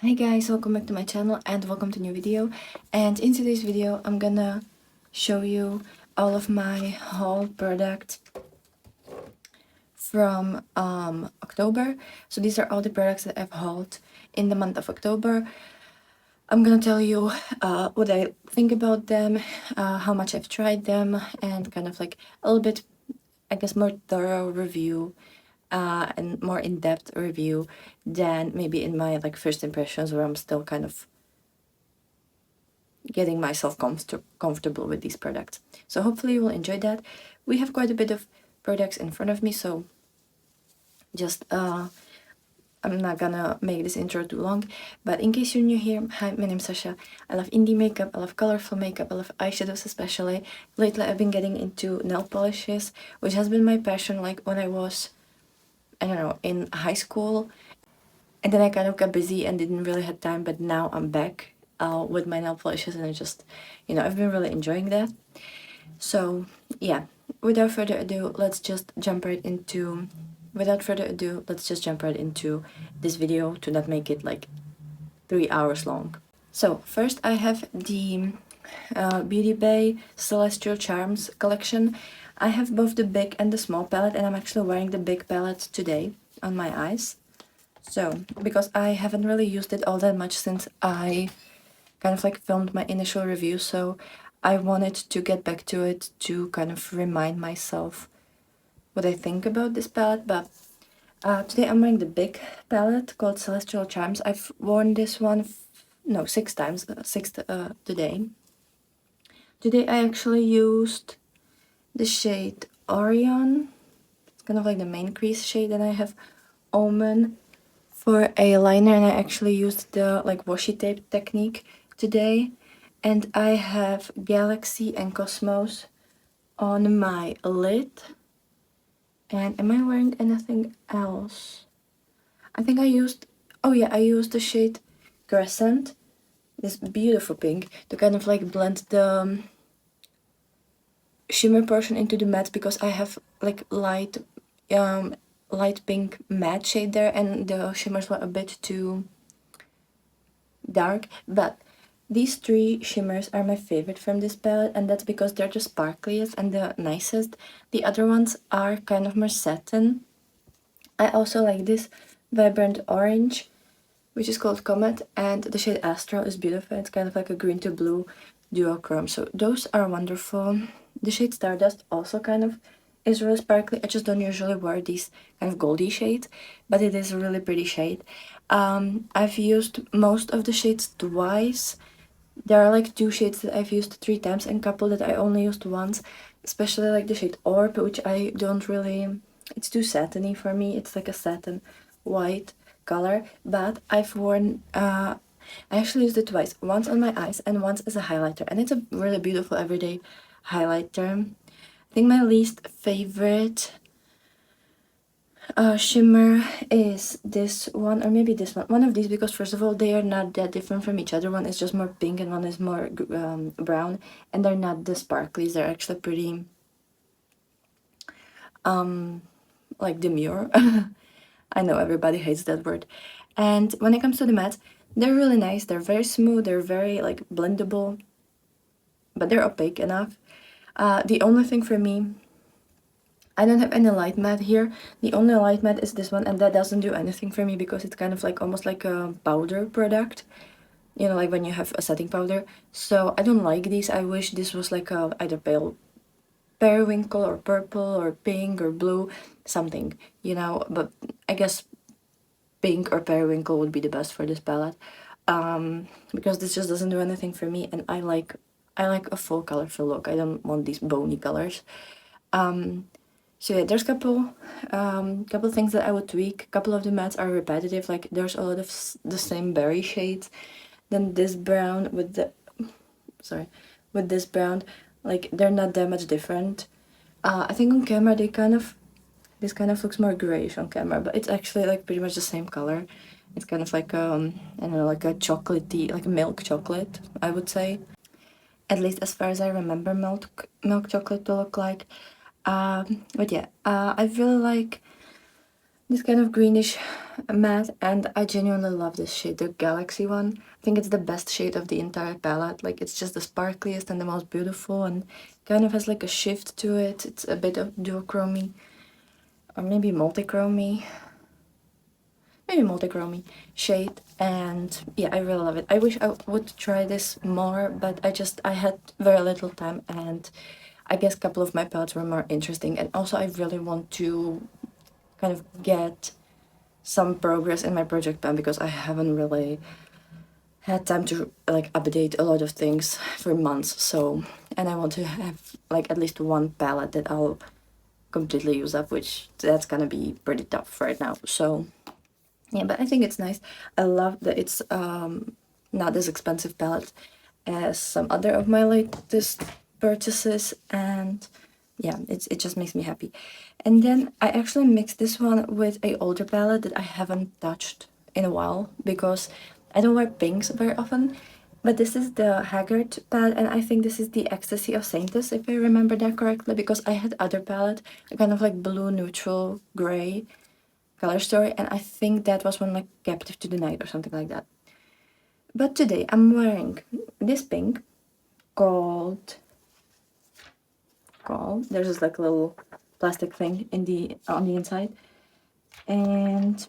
Hi guys, welcome back to my channel and welcome to a new video. And in today's video I'm gonna show you all of my haul products from October. So these are all the products that I've hauled in the month of October. I'm gonna tell you what I think about them, how much I've tried them, and kind of like a little bit, I guess, more thorough review and more in-depth review than maybe in my like first impressions, where I'm still kind of getting myself comfortable with these products. So hopefully you will enjoy that. We have quite a bit of products in front of me, so just I'm not gonna make this intro too long, but in case you're new here, hi, my name's Sasha. I love indie makeup, I love colorful makeup, I love eyeshadows especially. Lately I've been getting into nail polishes, which has been my passion like when I was, I don't know, in high school. And then I kind of got busy and didn't really have time, but now I'm back with my nail polishes and I just, I've been really enjoying that. So yeah, without further ado, let's just jump right into this video to not make it like 3 hours long. So first I have the Beauty Bay Celestial Charms collection. I have both the big and the small palette, and I'm actually wearing the big palette today on my eyes. So, because I haven't really used it all that much since I kind of like filmed my initial review, so I wanted to get back to it to kind of remind myself what I think about this palette. But today I'm wearing the big palette called Celestial Charms. I've worn this one, no, 6 times, today. Today I actually used the shade Orion. It's kind of like the main crease shade, and I have Omen for a liner, and I actually used the like washi tape technique today. And I have Galaxy and Cosmos on my lid. And am I wearing anything else? I think I used, oh yeah, I used the shade Crescent, this beautiful pink, to kind of like blend the shimmer portion into the matte, because I have like light pink matte shade there and the shimmers were a bit too dark. But these three shimmers are my favorite from this palette, and that's because they're the sparkliest and the nicest. The other ones are kind of more satin. I also like this vibrant orange, which is called Comet, and the shade Astral is beautiful. It's kind of like a green to blue duochrome, so those are wonderful. The shade Stardust also kind of is really sparkly. I just don't usually wear these kind of goldy shades, but it is a really pretty shade. I've used most of the shades twice. There are like 2 shades that I've used 3 times and a couple that I only used once, especially like the shade Orb, which I don't really, it's too satiny for me. It's like a satin white color, but I've worn, I actually used it twice, once on my eyes and once as a highlighter, and it's a really beautiful everyday highlighter. I think my least favorite shimmer is this one, or maybe this one of these, because first of all they are not that different from each other. One is just more pink and one is more brown, and they're not the sparklies. They're actually pretty like demure. I know everybody hates that word. And when it comes to the mattes, they're really nice. They're very smooth, they're very like blendable, but they're opaque enough. The only thing for me, I don't have any light matte here. The only light matte is this one, and that doesn't do anything for me because it's kind of like almost like a powder product. You know, like when you have a setting powder. So I don't like these. I wish this was like a either pale periwinkle or purple or pink or blue, something, but I guess pink or periwinkle would be the best for this palette. Because this just doesn't do anything for me, and I like a full colorful look. I don't want these bony colors. So yeah, there's couple things that I would tweak. A couple of the mattes are repetitive, like there's a lot of the same berry shades. Then this brown with this brown, like they're not that much different. I think on camera this kind of looks more grayish on camera, but it's actually like pretty much the same color. It's kind of like I don't know, like a chocolatey, like a milk chocolate, I would say. At least as far as I remember milk chocolate to look like. But yeah, I really like this kind of greenish matte, and I genuinely love this shade, the Galaxy one. I think it's the best shade of the entire palette. Like, it's just the sparkliest and the most beautiful, and kind of has like a shift to it. It's a bit of duochromy, or maybe multichromy. Maybe multichromy shade, and yeah, I really love it. I wish I would try this more, but I had very little time, and I guess a couple of my palettes were more interesting, and also I really want to kind of get some progress in my project plan because I haven't really had time to like update a lot of things for months. So, and I want to have like at least one palette that I'll completely use up, which that's gonna be pretty tough right now. So yeah, but I think it's nice. I love that it's not as expensive palette as some other of my latest purchases, and yeah, it just makes me happy. And then I actually mixed this one with a older palette that I haven't touched in a while because I don't wear pinks very often. But this is the Haggard palette, and I think this is the Ecstasy of Saints, if I remember that correctly, because I had other palette, a kind of like blue neutral gray color story, and I think that was one like Captive to the Night or something like that. But today I'm wearing this pink called there's this like little plastic thing in the on the inside. And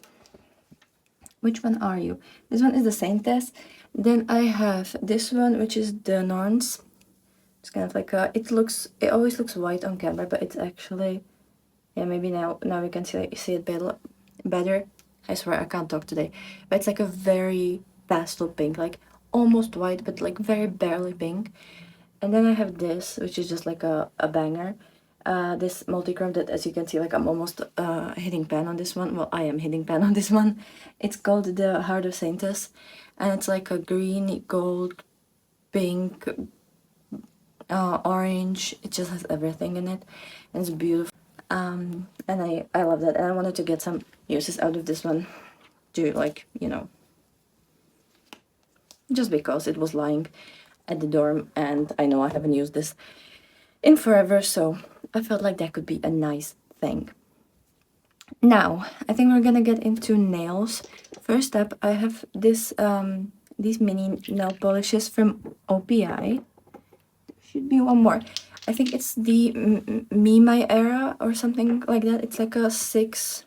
which one are you? This one is the Saintess. Then I have this one, which is the Norns. It's kind of like it always looks white on camera, but it's actually, yeah, maybe now we can see it better. I swear I can't talk today. But it's like a very pastel pink, like almost white, but like very barely pink. And then I have this, which is just like a banger. This multichrome that, as you can see, like I'm almost hitting pan on this one. Well, I am hitting pan on this one. It's called the Heart of Saints, and it's like a green, gold, pink, orange. It just has everything in it, and it's beautiful. And I love that, and I wanted to get some uses out of this one to, like, you know, just because it was lying at the dorm and I know I haven't used this in forever, so I felt like that could be a nice thing. Now, I think we're gonna get into nails. First up, I have this these mini nail polishes from O.P.I. Should be one more. I think it's the Me My Era or something like that. It's like a 6.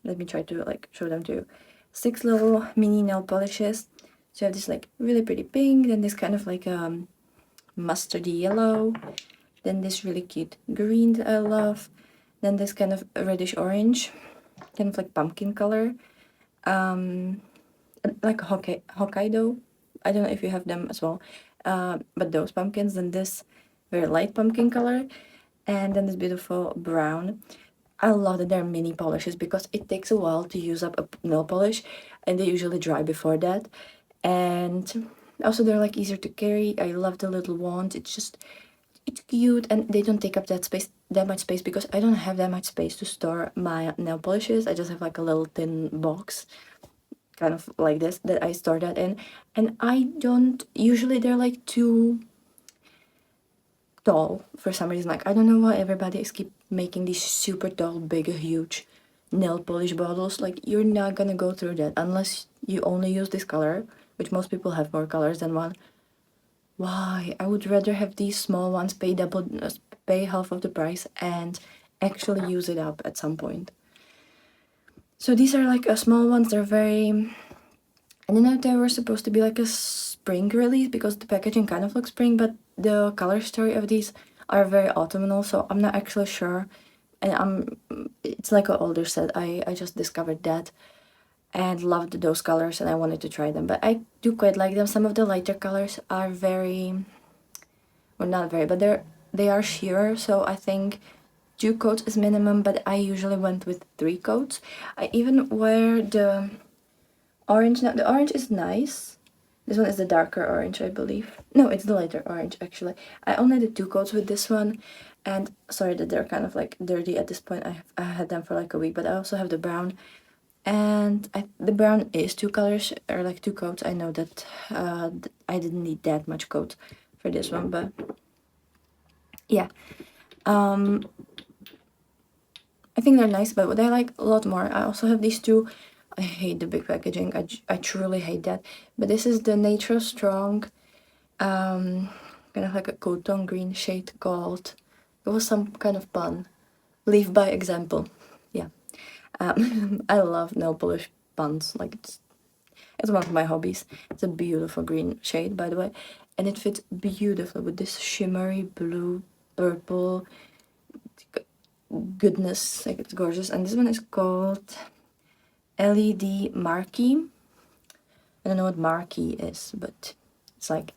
Let me try to like show them to you. 6 little mini nail polishes. So you have this like really pretty pink, then this kind of like mustardy yellow, then this really cute green that I love, then this kind of reddish orange, kind of like pumpkin color, like Hokkaido. I don't know if you have them as well, but those pumpkins, then this very light pumpkin color, and then this beautiful brown. I love that they're mini polishes because it takes a while to use up a nail polish, and they usually dry before that. And also they're like easier to carry. I love the little wand. It's cute, and they don't take up that much space because I don't have that much space to store my nail polishes. I just have like a little thin box, kind of like this, that I store that in. And I don't usually, they're like too tall for some reason. Like, I don't know why everybody is keep making these super tall, big, huge nail polish bottles. Like, you're not gonna go through that unless you only use this color, which most people have more colors than one. Why? I would rather have these small ones, pay half of the price and actually use it up at some point. So these are like small ones. They're very, I don't know if they were supposed to be like a spring release because the packaging kind of looks spring, but the color story of these are very autumnal, so I'm not actually sure. And it's like an older set. I just discovered that and loved those colors, and I wanted to try them. But I do quite like them. Some of the lighter colors are very, well, not very, but they are sheer, so I think 2 coats is minimum, but I usually went with 3 coats. I even wear the orange. Now, the orange is nice. This one is the darker orange, I believe. No, it's the lighter orange, actually. I only did 2 coats with this one, and sorry that they're kind of like dirty at this point. I had them for like a week, but I also have the brown. And the brown is 2 colors, or like 2 coats. I know that I didn't need that much coat for this one, but yeah. I think they're nice, but what I like a lot more, I also have these two. I hate the big packaging. I truly hate that. But this is the Nature Strong, kind of like a cotton green shade called. It was some kind of pun. Leave by example. Yeah. I love nail polish puns. Like it's one of my hobbies. It's a beautiful green shade, by the way, and it fits beautifully with this shimmery blue, purple goodness. Like it's gorgeous. And this one is called LED Marquee. I don't know what marquee is, but it's like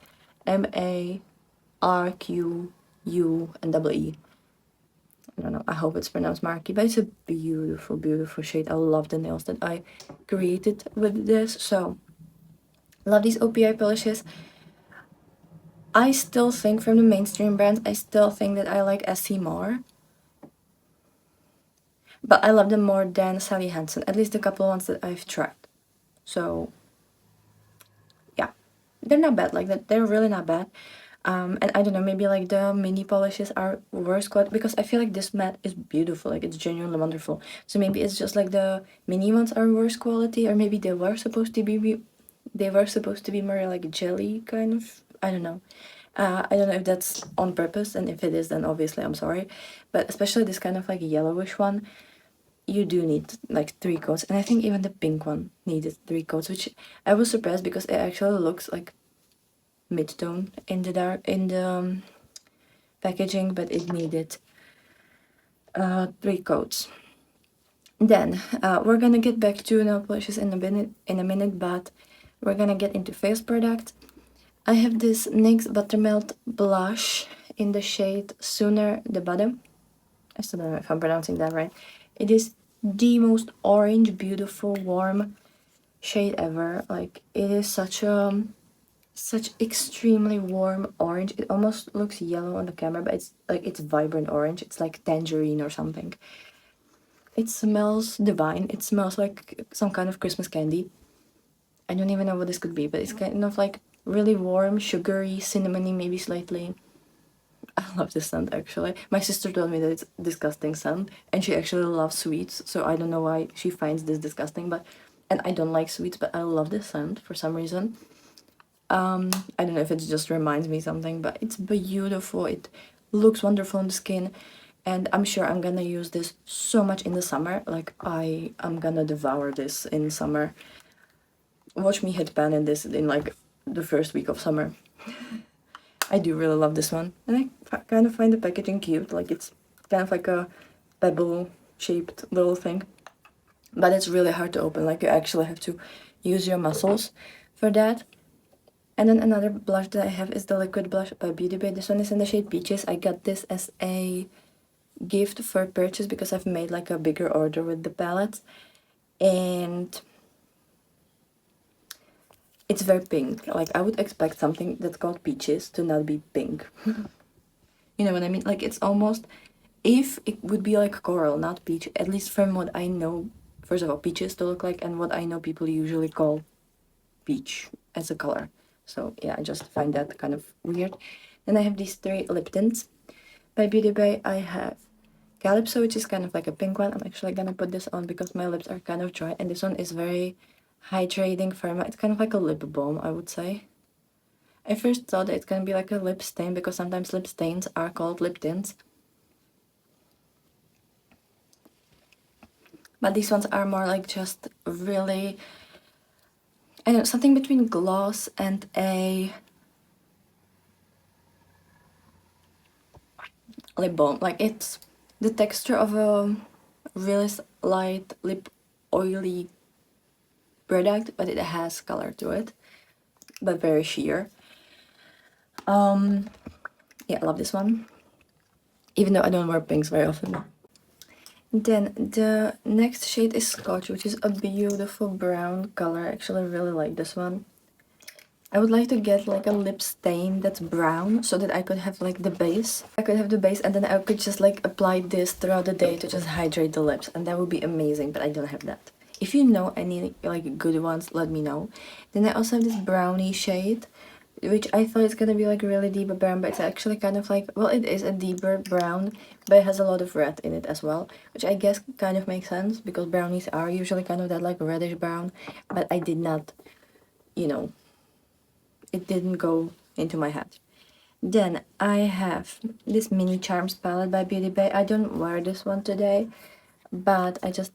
MARQU and double E. I don't know, I hope it's pronounced marquee, but it's a beautiful, beautiful shade. I love the nails that I created with this, so love these O.P.I polishes. I still think from the mainstream brands, I still think that I like SC more. But I love them more than Sally Hansen, at least the couple ones that I've tried. So, yeah. They're not bad, like that. They're really not bad. And I don't know, maybe like the mini polishes are worse quality, because I feel like this matte is beautiful, like it's genuinely wonderful. So maybe it's just like the mini ones are worse quality, or maybe they were supposed to be more like jelly kind of. I don't know. I don't know if that's on purpose, and if it is, then obviously I'm sorry. But especially this kind of like yellowish one, you do need like 3 coats, and I think even the pink one needed 3 coats, which I was surprised because it actually looks like mid-tone in the dark in the packaging, but it needed 3 coats. Then we're gonna get back to nail polishes in a minute, but we're gonna get into face product. I have this NYX Buttermelt blush in the shade Sooner the Bottom. I still don't know if I'm pronouncing that right. It is the most orange, beautiful, warm shade ever. Like it is such extremely warm orange. It almost looks yellow on the camera, but it's like it's vibrant orange. It's like tangerine or something. It smells divine. It smells like some kind of Christmas candy. I don't even know what this could be, but it's kind of like really warm, sugary, cinnamony, maybe slightly. I love this scent actually. My sister told me that it's disgusting scent, and she actually loves sweets, so I don't know why she finds this disgusting, but and I don't like sweets, but I love this scent for some reason. I don't know if it just reminds me something, but it's beautiful. It looks wonderful on the skin, and I'm sure I'm gonna use this so much in the summer. Like I'm gonna devour this in summer. Watch me hit pan in this in like the first week of summer. I do really love this one, and I kind of find the packaging cute. Like it's kind of like a pebble shaped little thing, but it's really hard to open. Like you actually have to use your muscles for that. And then another blush that I have is the liquid blush by Beauty Bay. This one is in the shade Peaches. I got this as a gift for purchase because I've made like a bigger order with the palette, and it's very pink. Like I would expect something that's called Peaches to not be pink. You know what I mean? Like it's almost, if it would be like coral, not peach, at least from what I know, first of all, peaches to look like, and what I know people usually call peach as a color. So yeah, I just find that kind of weird. Then I have these 3 lip tints by Beauty Bay. I have Calypso, which is kind of like a pink one. I'm actually gonna put this on because my lips are kind of dry, and this one is very hydrating, firm. It's kind of like a lip balm, I would say. I first thought that it's gonna be like a lip stain because sometimes lip stains are called lip tints. But these ones are more like just really, I don't know, something between gloss and a lip balm. Like it's the texture of a really light lip oily product, but it has color to it, but very sheer. Yeah, I love this one, even though I don't wear pinks very often. Then the next shade is Scotch, which is a beautiful brown color. I actually really like this one. I would like to get like a lip stain that's brown so that I could have like the base. I could have the base, and then I could just like apply this throughout the day to just hydrate the lips, and that would be amazing, but I don't have that. If you know any like good ones, let me know. Then I also have this brownie shade which I thought it's gonna be like really deep brown, but it's actually kind of like, well, it is a deeper brown, but it has a lot of red in it as well, which I guess kind of makes sense because brownies are usually kind of that like reddish brown, but I did not, you know, it didn't go into my head. Then I have this mini charms palette by Beauty Bay. I don't wear this one today, but I just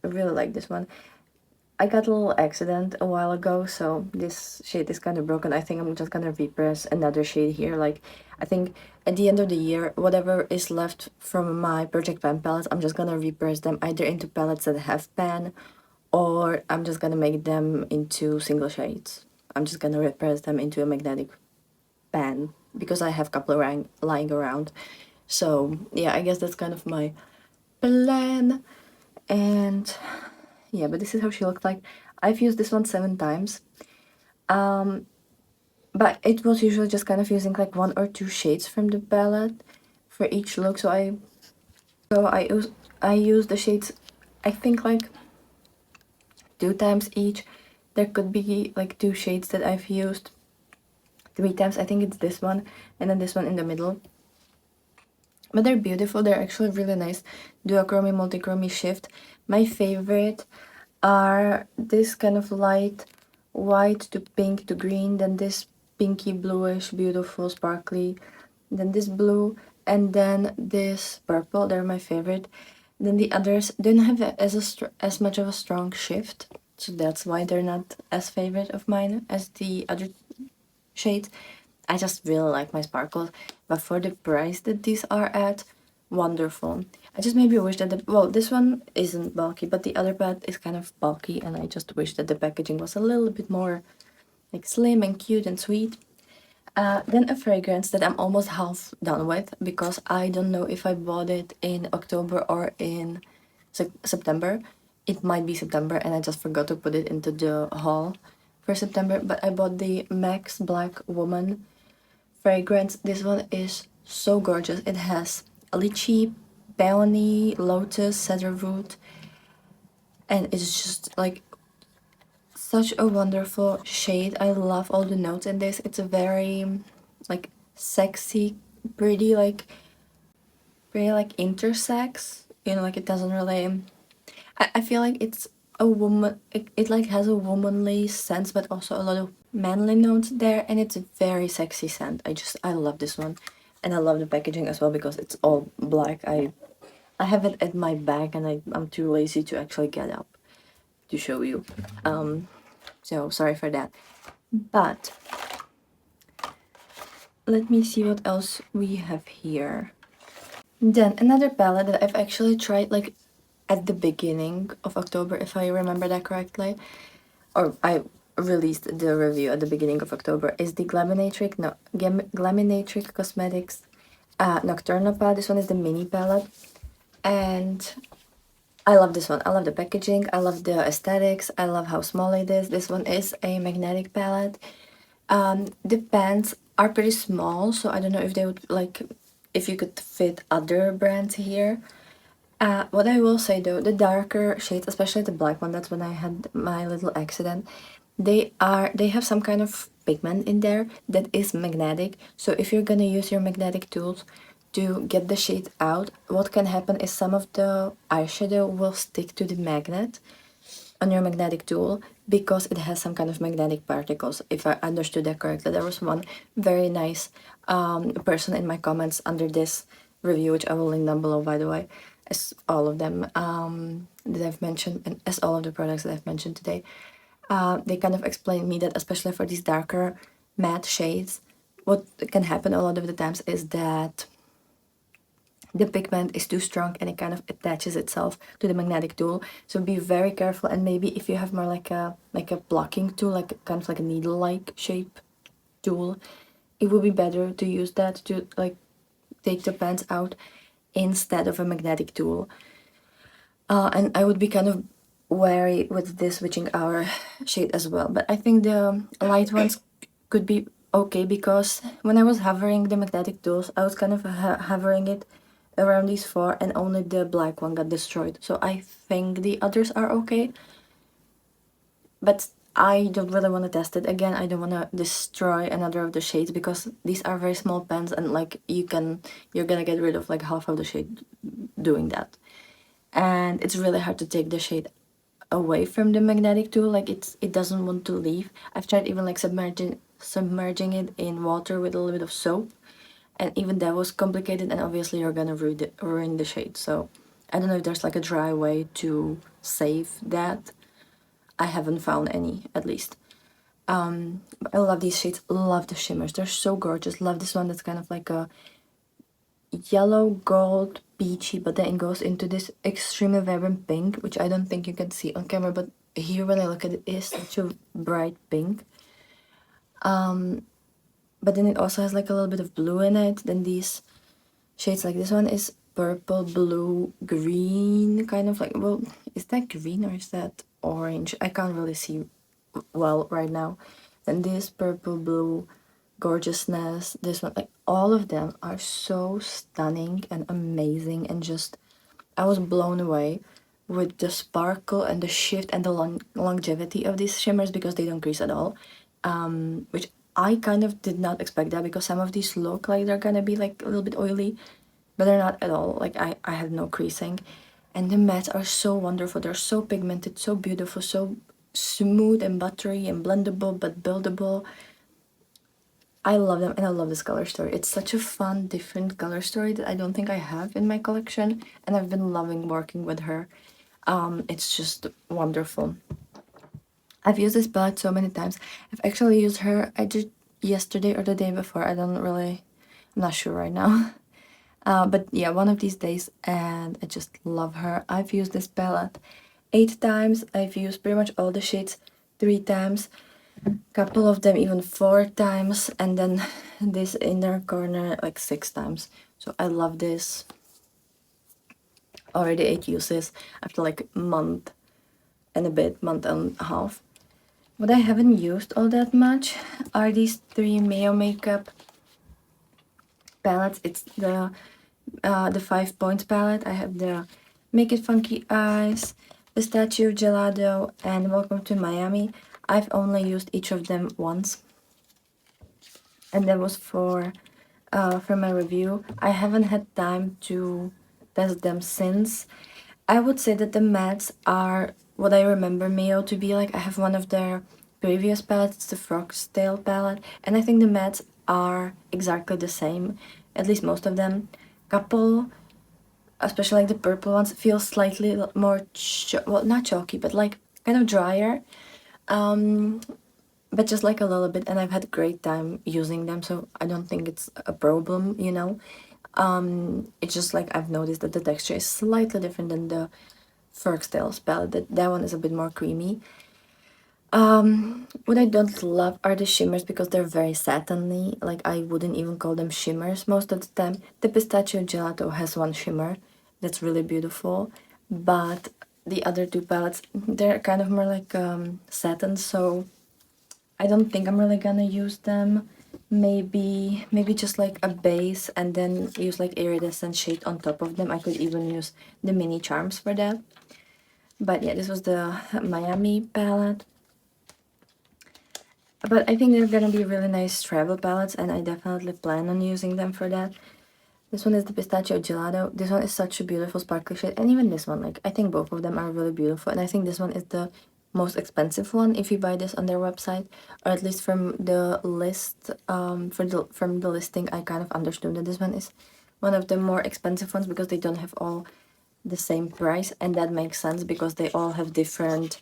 really like this one. I got a little accident a while ago, so this shade is kind of broken. I think I'm just gonna repress another shade here. Like, I think at the end of the year, whatever is left from my Project Pan palettes, I'm just gonna repress them either into palettes that have pan, or I'm just gonna make them into single shades. I'm just gonna repress them into a magnetic pan because I have a couple lying around. So yeah, I guess that's kind of my plan. And yeah, but this is how she looked like. I've used this one 7 times. But it was usually just kind of using like 1 or 2 shades from the palette for each look. So I use the shades, I think like 2 times each. There could be like 2 shades that I've used 3 times. I think it's this one and then this one in the middle. But they're beautiful. They're actually really nice. Duochrome, multichrome shift. My favorite are this kind of light white to pink to green, then this pinky bluish, beautiful, sparkly, then this blue, and then this purple. They're my favorite. Then the others don't have as much of a strong shift, so that's why they're not as favorite of mine as the other shades. I just really like my sparkles, but for the price that these are at, wonderful. I just maybe wish that well, this one isn't bulky, but the other pad is kind of bulky, and I just wish that the packaging was a little bit more like slim and cute and sweet. Then a fragrance that I'm almost half done with because I don't know if I bought it in October or in September. It might be September and I just forgot to put it into the haul for September, but I bought the Max Black Woman fragrance. This one is so gorgeous. It has lychee, peony, lotus, cedarwood, and it's just like such a wonderful shade. I love all the notes in this. It's a very like sexy, pretty like intersex. You know, like it doesn't really. I feel like it's a woman. It like has a womanly sense, but also a lot of manly notes there, and it's a very sexy scent. I love this one, and I love the packaging as well because it's all black. I have it at my bag, and I'm too lazy to actually get up to show you. So sorry for that. But let me see what else we have here. Then another palette that I've actually tried like at the beginning of October, if I remember that correctly, or I released the review at the beginning of October, is the Glaminatrix Cosmetics Nocturnal palette. This one is the mini palette, and I love this one. I love the packaging, I love the aesthetics, I love how small it is. This one is a magnetic palette. The pants are pretty small, so I don't know if they would like if you could fit other brands here. What I will say though, the darker shades, especially the black one, that's when I had my little accident. They have some kind of pigment in there that is magnetic. So if you're gonna use your magnetic tools to get the shade out, what can happen is some of the eyeshadow will stick to the magnet on your magnetic tool because it has some kind of magnetic particles. If I understood that correctly, there was one very nice person in my comments under this review, which I will link down below, by the way, as all of them that I've mentioned, and as all of the products that I've mentioned today. They kind of explained me that especially for these darker matte shades, what can happen a lot of the times is that the pigment is too strong and it kind of attaches itself to the magnetic tool. So be very careful, and maybe if you have more like a blocking tool, like kind of like a needle-like shape tool, it would be better to use that to like take the pants out instead of a magnetic tool. And I would be kind of wary with this witching hour shade as well, but I think the light ones could be okay because when I was hovering the magnetic tools, I was kind of hovering it around these 4 and only the black one got destroyed. So I think the others are okay, but I don't really want to test it again. I don't want to destroy another of the shades because these are very small pens, and like you're gonna get rid of like half of the shade doing that. And it's really hard to take the shade away from the magnetic tool. Like it doesn't want to leave. I've tried even like submerging it in water with a little bit of soap, and even that was complicated, and obviously you're gonna ruin the shade. So I don't know if there's like a dry way to save that. I haven't found any, at least. But I love these shades, love the shimmers, they're so gorgeous. Love this one that's kind of like a yellow gold peachy, but then it goes into this extremely vibrant pink, which I don't think you can see on camera, but here when I look at it, it is such a bright pink. But then it also has like a little bit of blue in it. Then these shades, like this one is purple, blue, green, kind of like, well, is that green or is that orange? I can't really see well right now. Then this purple, blue, gorgeousness, this one, like all of them are so stunning and amazing, and just I was blown away with the sparkle and the shift and the longevity of these shimmers because they don't crease at all, which I kind of did not expect that because some of these look like they're gonna be like a little bit oily, but they're not at all. Like I had no creasing, and the mattes are so wonderful. They're so pigmented, so beautiful, so smooth and buttery and blendable but buildable. I love them, and I love this color story. It's such a fun, different color story that I don't think I have in my collection, and I've been loving working with her. It's just wonderful. I've used this palette so many times. I've actually used her, I did yesterday or the day before. I'm not sure right now. But yeah, one of these days, and I just love her. I've used this palette 8 times. I've used pretty much all the shades 3 times. Couple of them even 4 times, and then this inner corner like 6 times. So I love this. Already 8 uses after like a month and a bit, month and a half. What I haven't used all that much are these 3 Mayo Makeup palettes. It's the 5 points palette. I have the Make It Funky Eyes, Pistachio Gelato, and Welcome to Miami. I've only used each of them once, and that was for my review. I haven't had time to test them since. I would say that the mattes are what I remember Mayo to be like. I have one of their previous palettes, it's the Frog's Tail palette, and I think the mattes are exactly the same, at least most of them. Couple, especially like the purple ones, feel slightly more, well, not chalky, but like kind of drier. But just like a little bit, and I've had a great time using them, so I don't think it's a problem, you know. It's just like I've noticed that the texture is slightly different than the Fergstale's palette. That one is a bit more creamy. What I don't love are the shimmers because they're very satiny. Like I wouldn't even call them shimmers most of the time. The Pistachio Gelato has one shimmer that's really beautiful, but the other 2 palettes, they're kind of more like satin, so I don't think I'm really gonna use them. Maybe just like a base and then use like iridescent shade on top of them. I could even use the mini charms for that. But yeah, this was the Miami palette. But I think they're gonna be really nice travel palettes, and I definitely plan on using them for that. This one is the Pistachio Gelato. This one is such a beautiful sparkly shade, and even this one, like I think both of them are really beautiful, and I think this one is the most expensive one if you buy this on their website, or at least from the list. From the listing, I kind of understood that this one is one of the more expensive ones because they don't have all the same price, and that makes sense because they all have different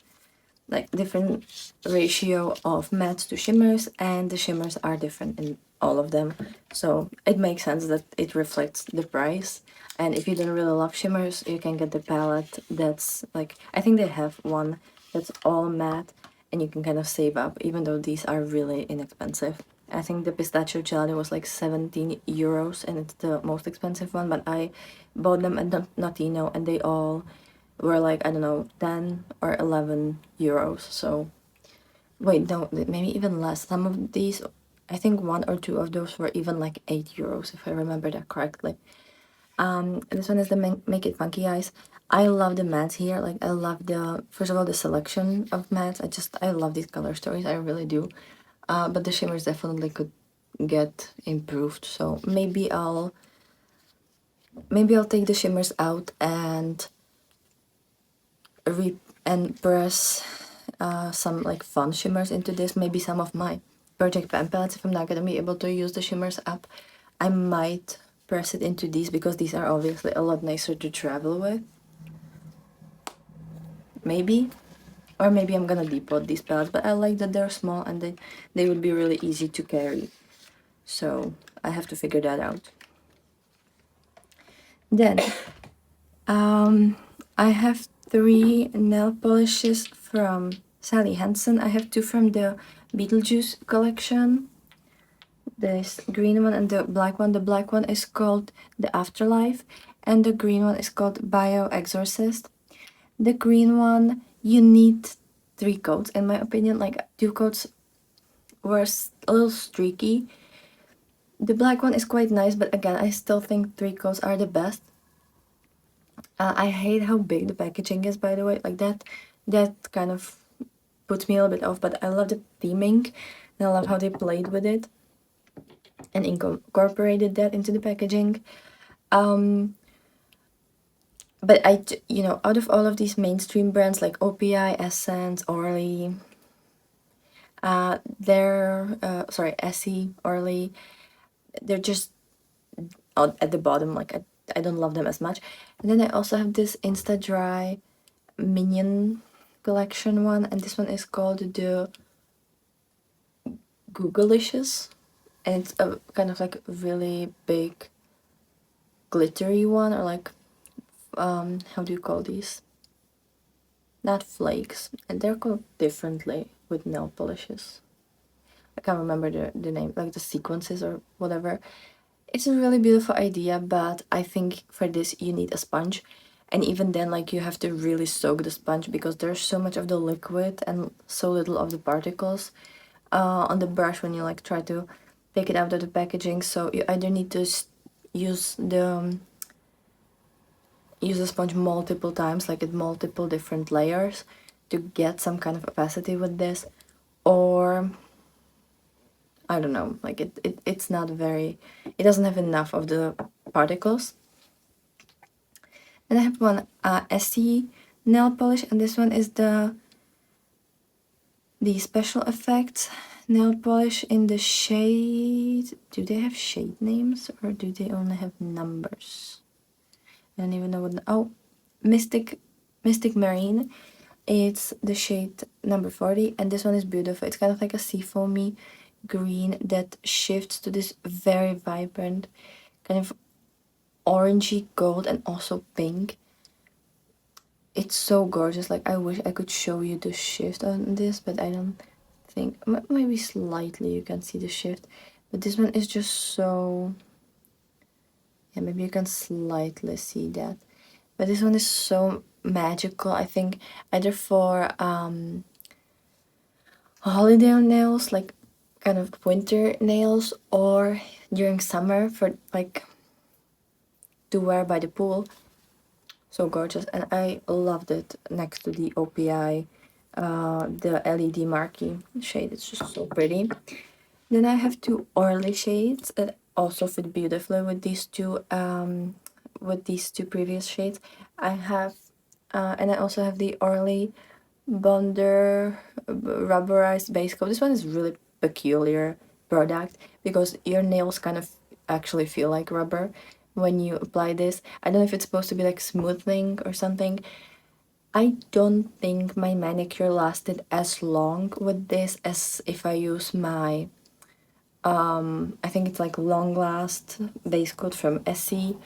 ratio of mattes to shimmers, and the shimmers are different in all of them, so it makes sense that it reflects the price. And if you don't really love shimmers, you can get the palette that's like, I think they have one that's all matte, and you can kind of save up, even though these are really inexpensive. I think the Pistachio Gelato was like 17 euros, and it's the most expensive one, but I bought them at Notino, and they all were like, I don't know, 10 or 11 euros. So wait, no, maybe even less. Some of these, I think 1 or 2 of those were even like 8 euros, if I remember that correctly. This one is the Make It Funky Eyes. I love the mattes here. Like, I love first of all, the selection of mattes. I love these color stories. I really do. But the shimmers definitely could get improved. So maybe I'll take the shimmers out and press some like fun shimmers into this. Maybe some of my Project Pan palettes, if I'm not gonna be able to use the shimmers up, I might press it into these because these are obviously a lot nicer to travel with. Maybe. Or maybe I'm gonna depot these palettes, but I like that they're small and they would be really easy to carry. So I have to figure that out. Then I have 3 nail polishes from Sally Hansen. I have 2 from the Beetlejuice collection. This green one and the black one. The black one is called The Afterlife and the green one is called Bio Exorcist. The green one, you need 3 coats in my opinion. Like 2 coats were a little streaky. The black one is quite nice, but again, I still think 3 coats are the best. I hate how big the packaging is, by the way. Like that kind of puts me a little bit off, but I love the theming and I love how they played with it and incorporated that into the packaging. But out of all of these mainstream brands like O.P.I, Essence, Orly, Essie, Orly, they're just at the bottom. Like I don't love them as much. And then I also have this Insta Dry Minion collection one, and this one is called the Googleicious, and it's a kind of like really big glittery one, or like how do you call these? Not flakes, and they're called differently with nail polishes. I can't remember the name, like the sequences or whatever. It's a really beautiful idea, but I think for this you need a sponge, and even then, like, you have to really soak the sponge because there's so much of the liquid and so little of the particles on the brush when you like try to take it out of the packaging. So you either need to use the sponge multiple times, like in multiple different layers, to get some kind of opacity with this, or I don't know, like it's not very, it doesn't have enough of the particles. Then I have one Essie nail polish, and this one is the Special Effects nail polish in the shade, do they have shade names or do they only have numbers? I don't even know what, oh, Mystic Marine. It's the shade number 40, and this one is beautiful. It's kind of like a seafoamy green that shifts to this very vibrant kind of orangey gold and also pink. It's so gorgeous. Like, I wish I could show you the shift on this, but I don't think, maybe slightly you can see the shift, but this one is just so, yeah, maybe you can slightly see that, but this one is so magical. I think either for holiday nails, like kind of winter nails, or during summer for like to wear by the pool. So gorgeous, and I loved it next to the O.P.I, the LED marquee shade. It's just so pretty. Then I have 2 Orly shades that also fit beautifully with these two previous shades. I have and I also have the Orly Bonder rubberized base coat. This one is really peculiar product because your nails kind of actually feel like rubber when you apply this. I don't know if it's supposed to be like smoothing or something. I don't think my manicure lasted as long with this as if I use my I think it's like Long Last base coat from Essie,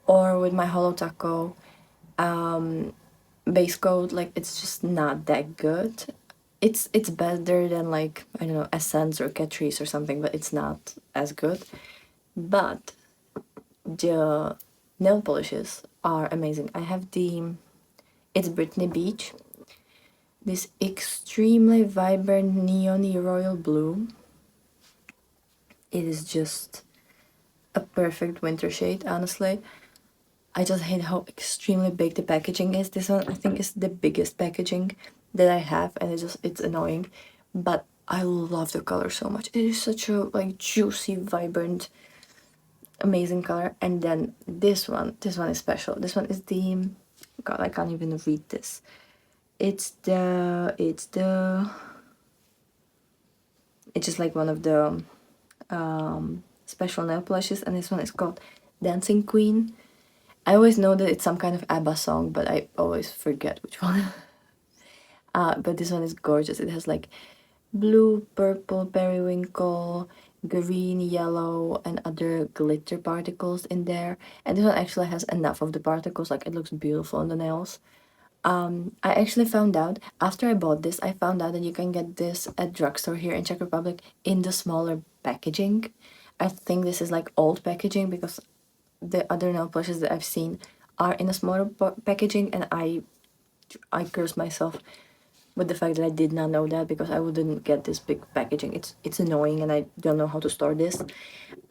or with my Hollow Taco base coat. Like, it's just not that good. It's better than, like, I don't know, Essence or Catrice or something, but it's not as good. But the nail polishes are amazing. I have it's Brittany Beach, this extremely vibrant neon royal blue. It is just a perfect winter shade, honestly. I just hate how extremely big the packaging is. This one I think is the biggest packaging that I have, and it's annoying. But I love the color so much. It is such a like juicy, vibrant, amazing color. And then this one is special. This one is the, God, I can't even read this. It's just like one of the special nail polishes, and this one is called Dancing Queen. I always know that it's some kind of ABBA song, but I always forget which one. But this one is gorgeous. It has like blue, purple, periwinkle, green, yellow, and other glitter particles in there. And this one actually has enough of the particles, like it looks beautiful on the nails. I actually found out, after I bought this, I found out that you can get this at drugstore here in Czech Republic in the smaller packaging. I think this is like old packaging because the other nail polishes that I've seen are in a smaller packaging, and I curse myself with the fact that I did not know that, because I wouldn't get this big packaging. It's annoying, and I don't know how to store this.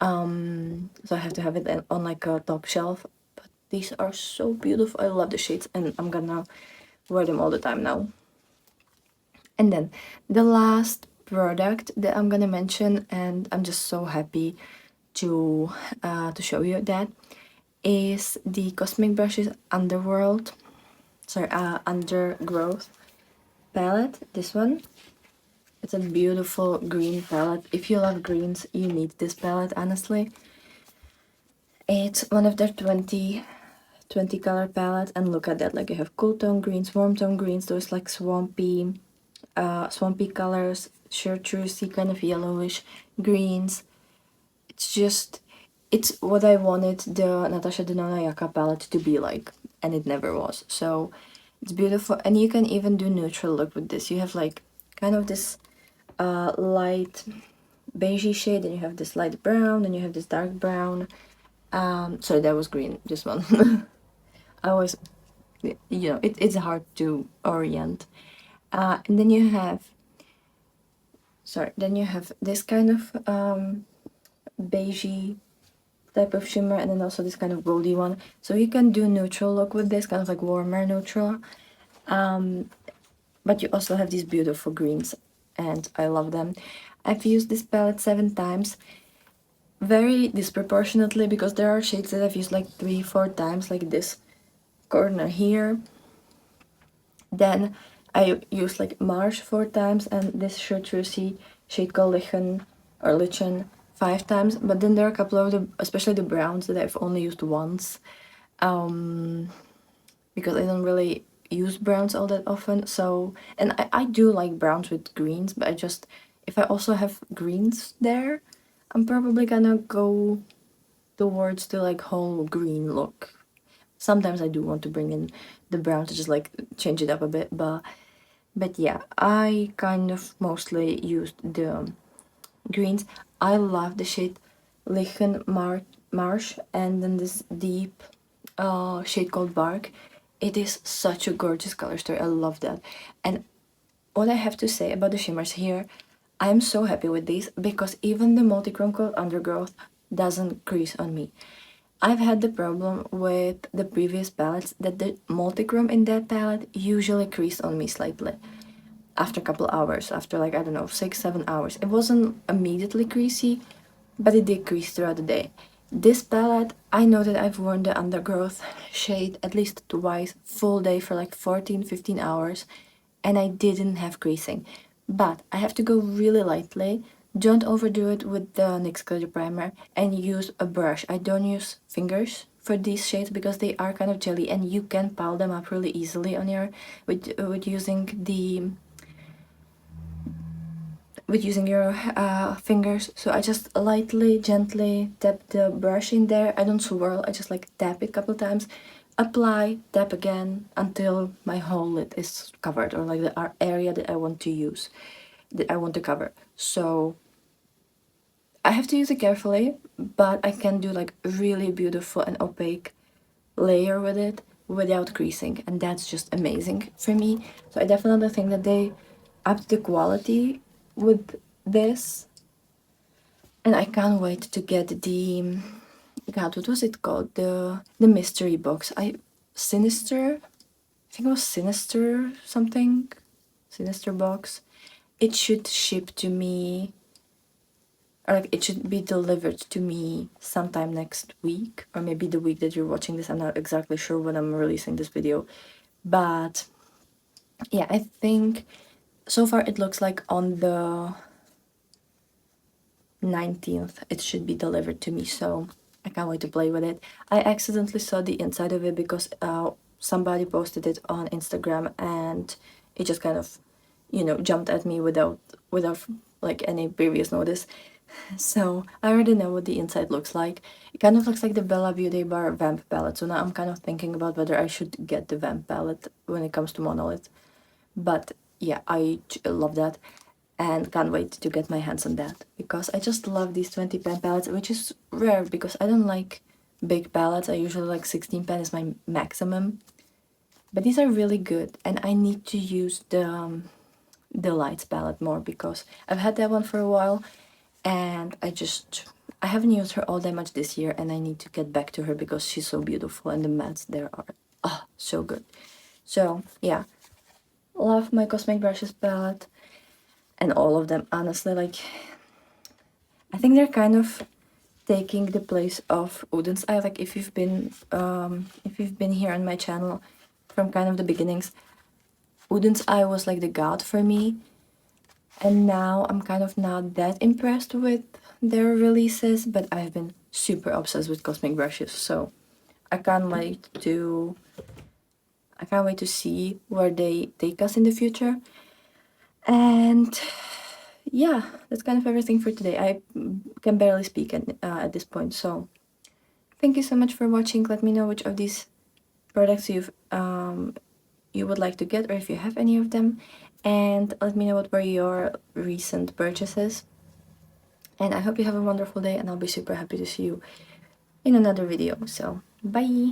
So I have to have it on like a top shelf. But these are so beautiful. I love the shades, and I'm gonna wear them all the time now. And then the last product that I'm gonna mention, and I'm just so happy to show you that, is the Cosmic Brushes Undergrowth palette. This one. It's a beautiful green palette. If you love greens, you need this palette, honestly. It's one of their 20 color palettes, and look at that. Like, you have cool tone greens, warm tone greens, those like swampy colors, chartreusey kind of yellowish greens. It's what I wanted the Natasha Denona Yaka palette to be like, and it never was. So it's beautiful, and you can even do neutral look with this. You have like kind of this light beigey shade, and you have this light brown, and you have this dark brown. Sorry, that was green, this one. I always, it's hard to orient. And then you have, this kind of beigey type of shimmer, and then also this kind of goldy one. So you can do neutral look with this, kind of like warmer neutral. But you also have these beautiful greens, and I love them. I've used this palette 7 times, very disproportionately, because there are shades that I've used like 3-4 times, like this corner here. Then I used like Marsh 4 times, and this chartreusey shade called Lichen 5 times. But then there are a couple of especially the browns, that I've only used once, because I don't really use browns all that often. So, and I do like browns with greens, but if I also have greens there, I'm probably gonna go towards the like whole green look. Sometimes I do want to bring in the brown to just like change it up a bit, but yeah, I kind of mostly used the greens. I love the shade Lichen Marsh, and then this deep shade called Bark. It is such a gorgeous color story. I love that. And what I have to say about the shimmers here, I'm so happy with these, because even the multi-chrome called Undergrowth doesn't crease on me. I've had the problem with the previous palettes that the multi-chrome in that palette usually creased on me slightly after a couple hours, after like, I don't know, 6-7 hours. It wasn't immediately creasy, but it did crease throughout the day. This palette, I know that I've worn the Undergrowth shade at least twice, full day for like 14-15 hours, and I didn't have creasing. But I have to go really lightly. Don't overdo it with the NYX glitter primer, and use a brush. I don't use fingers for these shades because they are kind of jelly, and you can pile them up really easily on your with using your fingers. So I just lightly, gently tap the brush in there. I don't swirl, I just like tap it a couple times, apply, tap again until my whole lid is covered, or like the area that I want to cover. So I have to use it carefully, but I can do like really beautiful and opaque layer with it without creasing, and that's just amazing for me. So I definitely think that they upped the quality with this, and I can't wait to get God, what was it called? The mystery box. Sinister. I think it was Sinister something. Sinister box. It should ship to me, or like it should be delivered to me sometime next week, or maybe the week that you're watching this. I'm not exactly sure when I'm releasing this video, but yeah, I think so far it looks like on the 19th it should be delivered to me, so I can't wait to play with it. I accidentally saw the inside of it because somebody posted it on Instagram and it just kind of, you know, jumped at me without like any previous notice. So I already know what the inside looks like. It kind of looks like the Bella Beauty Bar Vamp palette, so now I'm kind of thinking about whether I should get the Vamp palette when it comes to Monolith. But yeah, I love that and can't wait to get my hands on that because I just love these 20 pen palettes, which is rare because I don't like big palettes. I usually like 16 pen is my maximum, but these are really good and I need to use the lights palette more because I've had that one for a while and I haven't used her all that much this year and I need to get back to her because she's so beautiful and the mattes there are so good. So yeah, love my Cosmic Brushes palette and all of them, honestly. Like, I think they're kind of taking the place of Odin's Eye. Like, if you've been here on my channel from kind of the beginnings, Odin's Eye was like the god for me, and now I'm kind of not that impressed with their releases, but I've been super obsessed with Cosmic Brushes, so I can't wait to see where they take us in the future. And yeah, that's kind of everything for today. I can barely speak at this point, so thank you so much for watching. Let me know which of these products you would like to get, or if you have any of them, and let me know what were your recent purchases. And I hope you have a wonderful day, and I'll be super happy to see you in another video. So bye.